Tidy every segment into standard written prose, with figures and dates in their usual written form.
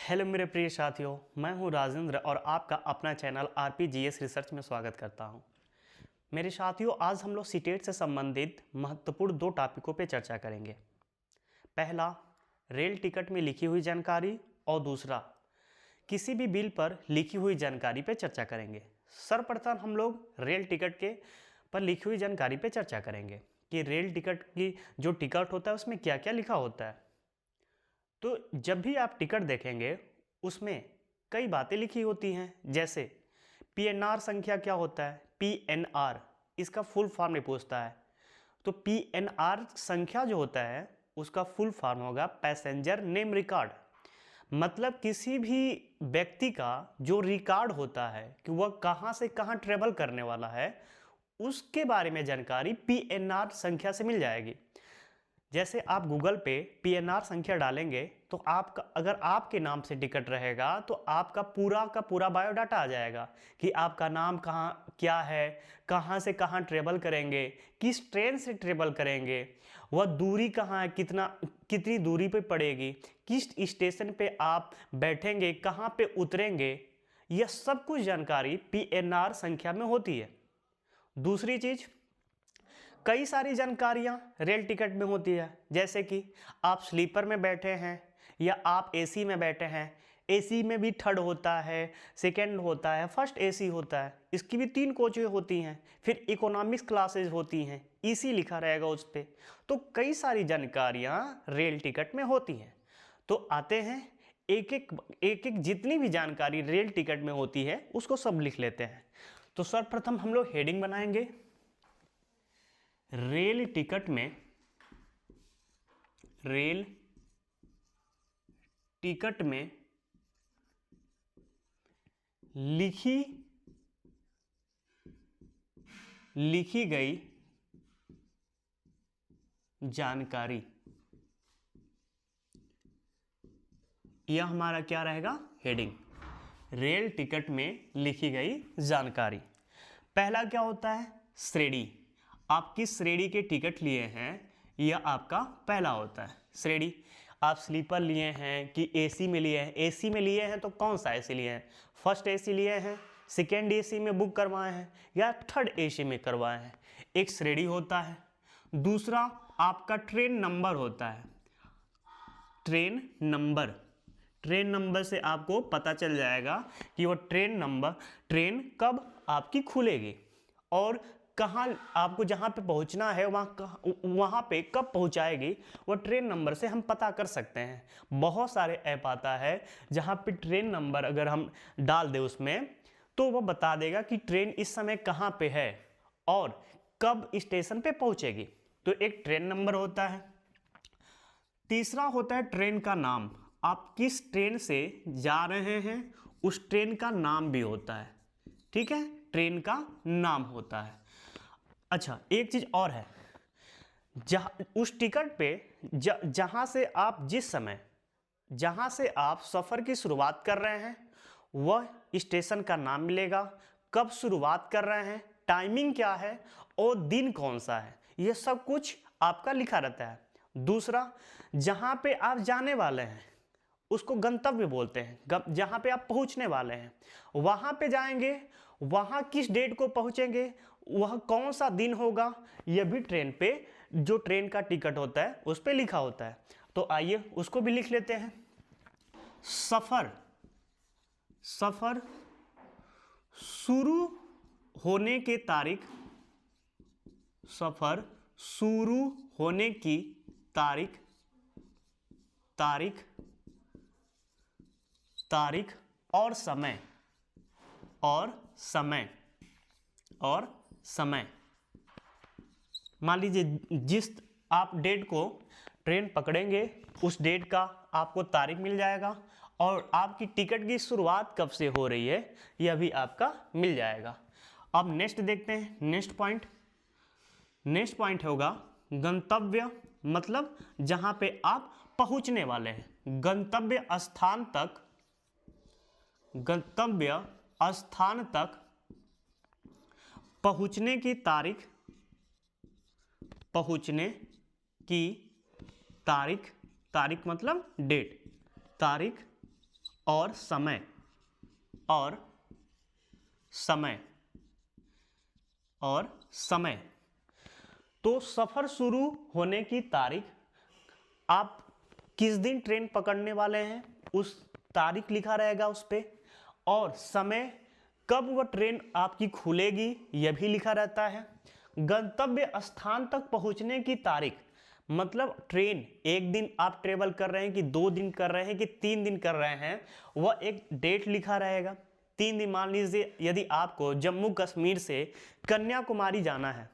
Hello मेरे प्रिय साथियों, मैं हूं राजेंद्र और आपका अपना चैनल आरपीजीएस रिसर्च में स्वागत करता हूं। मेरे साथियों, आज हम लोग सीटेट से संबंधित महत्वपूर्ण दो टॉपिकों पे चर्चा करेंगे। पहला, रेल टिकट में लिखी हुई जानकारी और दूसरा, किसी भी बिल पर लिखी हुई जानकारी पे चर्चा करेंगे। सर्वप्रथम हम लोग रेल टिकट के पर लिखी हुई जानकारी पे चर्चा करेंगे कि रेल टिकट की जो टिकट होता है उसमें क्या क्या लिखा होता है। तो जब भी आप टिकट देखेंगे उसमें कई बातें लिखी होती हैं, जैसे पीएनआर संख्या क्या होता है। पीएनआर इसका फुल फॉर्म नहीं पूछता है, तो पीएनआर संख्या जो होता है उसका फुल फॉर्म होगा पैसेंजर नेम रिकॉर्ड। मतलब किसी भी व्यक्ति का जो रिकॉर्ड होता है कि वह कहाँ से कहाँ ट्रेवल करने वाला है, उसके बारे में जानकारी पीएनआर संख्या से मिल जाएगी। जैसे आप गूगल पे पीएनआर संख्या डालेंगे तो आपका, अगर आपके नाम से टिकट रहेगा तो आपका पूरा का पूरा बायोडाटा आ जाएगा कि आपका नाम कहाँ क्या है, कहाँ से कहाँ ट्रेवल करेंगे, किस ट्रेन से ट्रेवल करेंगे, वह दूरी कहाँ है, कितनी दूरी पे पड़ेगी, किस स्टेशन पे आप बैठेंगे, कहाँ पे उतरेंगे, यह सब कुछ जानकारी पीएनआर संख्या में होती है। दूसरी चीज़, कई सारी जानकारियां रेल टिकट में होती है, जैसे कि आप स्लीपर में बैठे हैं या आप एसी में बैठे हैं। एसी में भी थर्ड होता है, सेकंड होता है, फर्स्ट एसी होता है, इसकी भी 3 कोचें होती हैं। फिर इकोनॉमिक्स क्लासेस होती हैं, इसी लिखा रहेगा उस पर। तो कई सारी जानकारियां रेल टिकट में होती हैं। तो आते हैं एक एक जितनी भी जानकारी रेल टिकट में होती है उसको सब लिख लेते हैं। तो सर्वप्रथम हम लोग हेडिंग बनाएंगे। रेल टिकट में लिखी गई जानकारी, यह हमारा क्या रहेगा, हेडिंग। रेल टिकट में लिखी गई जानकारी। पहला क्या होता है, श्रेणी। आप किस श्रेणी के टिकट लिए हैं, यह आपका पहला होता है श्रेणी। आप स्लीपर लिए हैं कि एसी में लिए हैं। एसी में लिए हैं तो कौन सा एसी लिए हैं, फर्स्ट एसी लिए हैं, सेकेंड एसी में बुक करवाए हैं या थर्ड एसी में करवाए हैं, एक श्रेणी होता है। दूसरा आपका ट्रेन नंबर होता है। ट्रेन नंबर से आपको पता चल जाएगा कि वो ट्रेन कब आपकी खुलेगी और कहाँ आपको जहाँ पे पहुँचना है वहाँ पे कब पहुँचाएगी, वो ट्रेन नंबर से हम पता कर सकते हैं। बहुत सारे ऐप आता है जहाँ पे ट्रेन नंबर अगर हम डाल दें उसमें तो वो बता देगा कि ट्रेन इस समय कहाँ पे है और कब स्टेशन पे पहुँचेगी। तो एक ट्रेन नंबर होता है। तीसरा होता है ट्रेन का नाम। आप किस ट्रेन से जा रहे हैं उस ट्रेन का नाम भी होता है, ठीक है, ट्रेन का नाम होता है। अच्छा, एक चीज और है, उस टिकट पे जहां से आप सफर की शुरुआत कर रहे हैं वह स्टेशन का नाम मिलेगा, कब शुरुआत कर रहे हैं, टाइमिंग क्या है और दिन कौन सा है, यह सब कुछ आपका लिखा रहता है। दूसरा, जहां पे आप जाने वाले हैं उसको गंतव्य बोलते हैं। जहां पे आप पहुंचने वाले हैं वहां पे जाएंगे, वहां किस डेट को पहुंचेंगे, वह कौन सा दिन होगा, यह भी ट्रेन पे जो ट्रेन का टिकट होता है उस पे लिखा होता है। तो आइए उसको भी लिख लेते हैं। सफर शुरू होने की तारीख, सफर शुरू होने की तारीख और समय। मान लीजिए जिस आप डेट को ट्रेन पकड़ेंगे उस डेट का आपको तारीख मिल जाएगा और आपकी टिकट की शुरुआत कब से हो रही है यह भी आपका मिल जाएगा। अब नेक्स्ट देखते हैं। नेक्स्ट पॉइंट होगा गंतव्य, मतलब जहां पे आप पहुंचने वाले हैं। गंतव्य स्थान तक पहुंचने की तारीख, तारीख मतलब डेट, तारीख और समय और समय और समय। तो सफर शुरू होने की तारीख, आप किस दिन ट्रेन पकड़ने वाले हैं उस तारीख लिखा रहेगा उस पे, और समय कब वह ट्रेन आपकी खुलेगी यह भी लिखा रहता है। गंतव्य स्थान तक पहुंचने की तारीख, मतलब ट्रेन एक दिन आप ट्रेवल कर रहे हैं कि 2 दिन कर रहे हैं कि 3 दिन कर रहे हैं, वह एक डेट लिखा रहेगा। 3 दिन, मान लीजिए यदि आपको जम्मू कश्मीर से कन्याकुमारी जाना है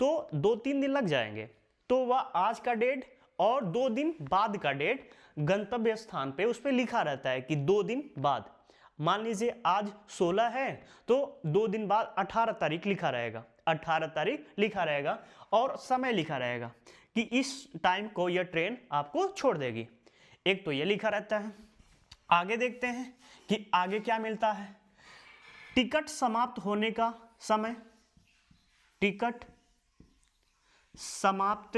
तो 2-3 दिन लग जाएंगे, तो वह आज का डेट और 2 दिन बाद का डेट गंतव्य स्थान पे उस पर लिखा रहता है कि 2 दिन बाद। मान लीजिए आज 16 है तो 2 दिन बाद 18 तारीख लिखा रहेगा, 18 तारीख लिखा रहेगा और समय लिखा रहेगा कि इस टाइम को यह ट्रेन आपको छोड़ देगी। एक तो यह लिखा रहता है। आगे देखते हैं कि आगे क्या मिलता है। टिकट समाप्त होने का समय, टिकट समाप्त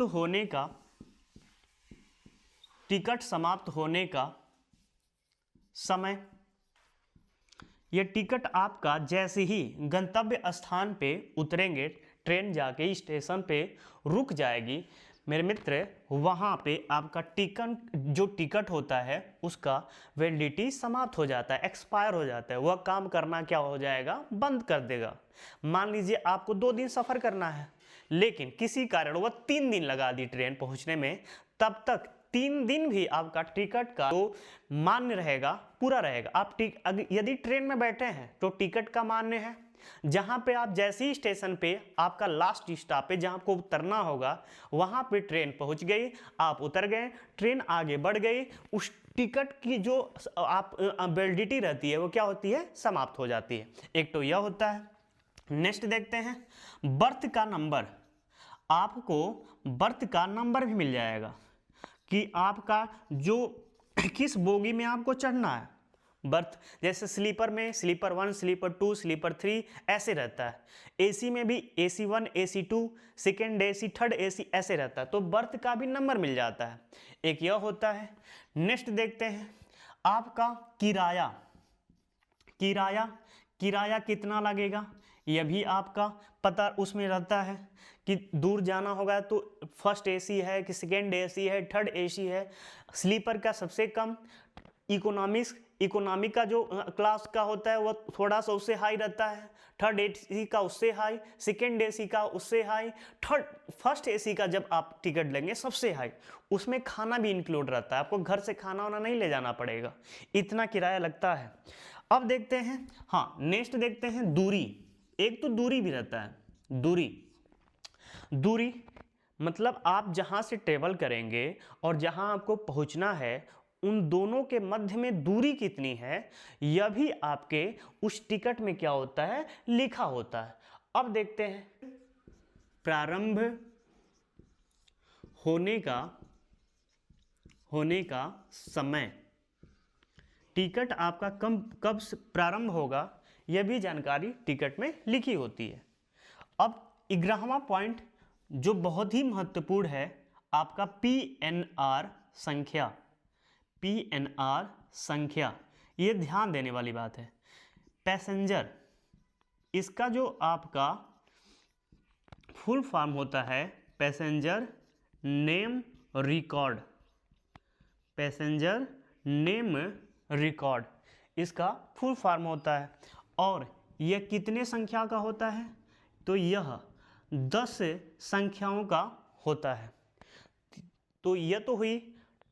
होने का, टिकट समाप्त होने का समय। यह टिकट आपका जैसे ही गंतव्य स्थान पे उतरेंगे, ट्रेन जाके स्टेशन पे रुक जाएगी मेरे मित्र, वहाँ पे आपका टिकट होता है उसका वैलिडिटी समाप्त हो जाता है, एक्सपायर हो जाता है, वह काम करना क्या हो जाएगा, बंद कर देगा। मान लीजिए आपको 2 दिन सफ़र करना है लेकिन किसी कारण वह 3 दिन लगा दी ट्रेन पहुँचने में, तब तक 3 दिन भी आपका टिकट का तो मान्य रहेगा, पूरा रहेगा। आप यदि ट्रेन में बैठे हैं तो टिकट का मान्य है। जहां पे आप जैसे ही स्टेशन पे आपका लास्ट स्टॉप है जहां आपको उतरना होगा, वहां पे ट्रेन पहुंच गई, आप उतर गए, ट्रेन आगे बढ़ गई, उस टिकट की जो आप वैलिडिटी रहती है वो क्या होती है, समाप्त हो जाती है। एक तो यह होता है। नेक्स्ट देखते हैं बर्थ का नंबर। आपको बर्थ का नंबर भी मिल जाएगा कि आपका जो किस बोगी में आपको चढ़ना है। बर्थ जैसे स्लीपर में स्लीपर 1, स्लीपर 2, स्लीपर 3 ऐसे रहता है। एसी में भी AC 1, AC 2, second AC, third AC ऐसे रहता है, तो बर्थ का भी नंबर मिल जाता है। एक यह होता है। नेक्स्ट देखते हैं आपका किराया। किराया कितना लगेगा यह भी आपका पता उसमें रहता है कि दूर जाना होगा तो फर्स्ट AC है कि सेकेंड AC है, थर्ड AC है। स्लीपर का सबसे कम, इकोनॉमी का जो क्लास का होता है वह थोड़ा सा उससे हाई रहता है, थर्ड AC का उससे हाई, सेकेंड AC का उससे हाई, फर्स्ट AC का जब आप टिकट लेंगे सबसे हाई। उसमें खाना भी इंक्लूड रहता है, आपको घर से खाना वाना नहीं ले जाना पड़ेगा, इतना किराया लगता है। अब देखते हैं, हाँ नेक्स्ट देखते हैं दूरी। एक तो दूरी भी रहता है। दूरी मतलब आप जहां से ट्रेवल करेंगे और जहां आपको पहुंचना है उन दोनों के मध्य में दूरी कितनी है, यह भी आपके उस टिकट में क्या होता है, लिखा होता है। अब देखते हैं प्रारंभ होने का समय। टिकट आपका कब से प्रारंभ होगा यह भी जानकारी टिकट में लिखी होती है। अब 11वां पॉइंट जो बहुत ही महत्वपूर्ण है, आपका PNR संख्या, ये ध्यान देने वाली बात है। पैसेंजर, इसका जो आपका फुल फॉर्म होता है passenger name record, passenger name record इसका फुल फॉर्म होता है। और यह कितने संख्या का होता है, तो यह 10 संख्याओं का होता है। तो यह तो हुई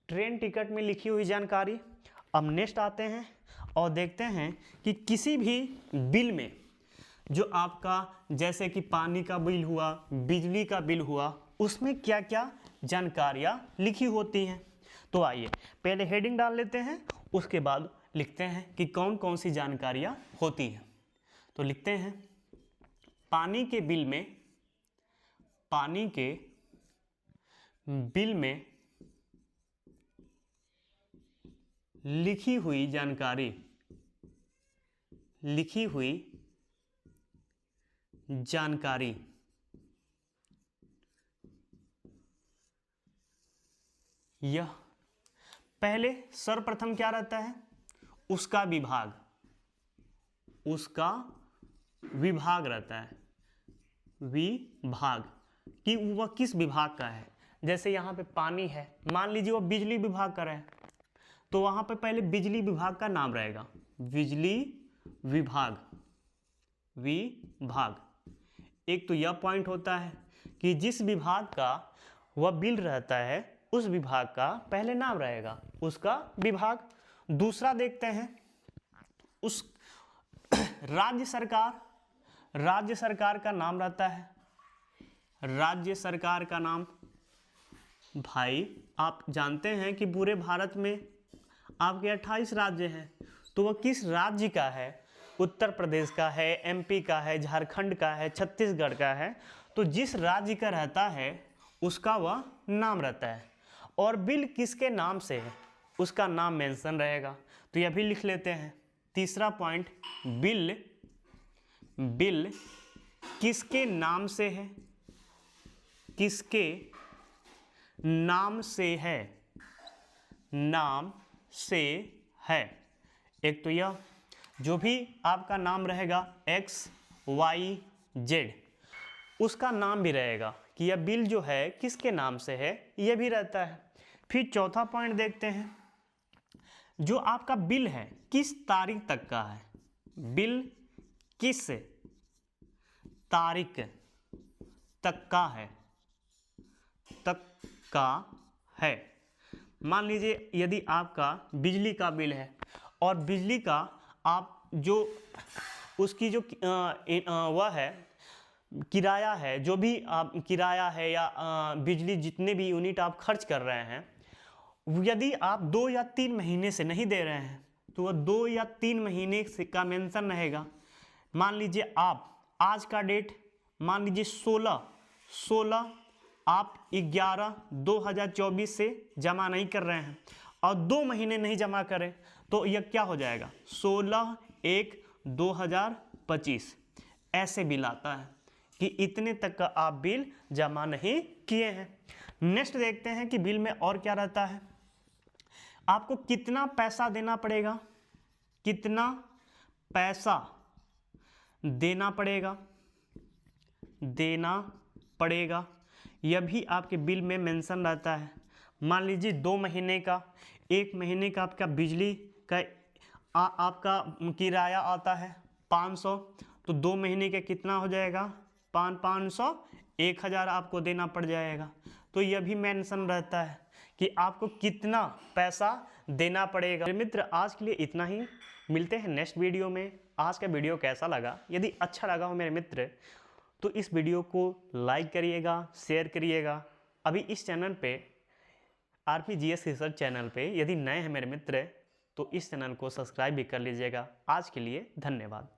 ट्रेन टिकट में लिखी हुई जानकारी। अब नेक्स्ट आते हैं और देखते हैं कि किसी भी बिल में जो आपका जैसे कि पानी का बिल हुआ, बिजली का बिल हुआ, उसमें क्या क्या जानकारियाँ लिखी होती हैं। तो आइए पहले हेडिंग डाल लेते हैं, उसके बाद लिखते हैं कि कौन कौन सी जानकारियाँ होती हैं। तो लिखते हैं पानी के बिल में लिखी हुई जानकारी यह पहले सर्वप्रथम क्या रहता है, उसका विभाग, उसका विभाग रहता है, विभाग कि वह किस विभाग का है। जैसे यहाँ पे पानी है, मान लीजिए वह बिजली विभाग का है, तो वहाँ पे पहले बिजली विभाग का नाम रहेगा, बिजली विभाग, विभाग। एक तो यह पॉइंट होता है कि जिस विभाग का वह बिल रहता है उस विभाग का पहले नाम रहेगा, उसका विभाग। दूसरा देखते हैं, उस राज्य सरकार का नाम रहता है, राज्य सरकार का नाम। भाई आप जानते हैं कि पूरे भारत में आपके 28 राज्य हैं, तो वह किस राज्य का है, उत्तर प्रदेश का है, एमपी का है, झारखंड का है, छत्तीसगढ़ का है, तो जिस राज्य का रहता है उसका वह नाम रहता है। और बिल किसके नाम से है उसका नाम मेंशन रहेगा, तो यह भी लिख लेते हैं। तीसरा पॉइंट, बिल किसके नाम से है, किसके नाम से है, नाम से है। एक तो यह जो भी आपका नाम रहेगा XYZ, उसका नाम भी रहेगा कि यह बिल जो है किसके नाम से है, यह भी रहता है। फिर चौथा पॉइंट देखते हैं, जो आपका बिल है किस तारीख तक का है, बिल किस तारीख तक का है। मान लीजिए यदि आपका बिजली का बिल है और बिजली का आप जो उसकी जो वह है किराया है, जो भी आप किराया है या बिजली जितने भी यूनिट आप खर्च कर रहे हैं, यदि आप 2 या 3 महीने से नहीं दे रहे हैं तो वह 2 या 3 महीने का मेंशन रहेगा। मान लीजिए आप आज का डेट मान लीजिए 16 आप 11/2024 से जमा नहीं कर रहे हैं और 2 महीने नहीं जमा करें तो यह क्या हो जाएगा, 16/1/2025 ऐसे बिल आता है कि इतने तक का आप बिल जमा नहीं किए हैं। नेक्स्ट देखते हैं कि बिल में और क्या रहता है, आपको कितना पैसा देना पड़ेगा, कितना पैसा देना पड़ेगा, यह भी आपके बिल में मेंशन रहता है। मान लीजिए 2 महीने का, 1 महीने का आपका बिजली का आपका किराया आता है 500, तो 2 महीने का कितना हो जाएगा, 500 1000 आपको देना पड़ जाएगा। तो यह भी मेंशन रहता है कि आपको कितना पैसा देना पड़ेगा। मेरे मित्र आज के लिए इतना ही, मिलते हैं नेक्स्ट वीडियो में। आज का वीडियो कैसा लगा, यदि अच्छा लगा हो मेरे मित्र तो इस वीडियो को लाइक करिएगा, शेयर करिएगा। अभी इस चैनल पे RPGS रिसर्च चैनल पे यदि नए हैं मेरे मित्र तो इस चैनल को सब्सक्राइब भी कर लीजिएगा। आज के लिए धन्यवाद।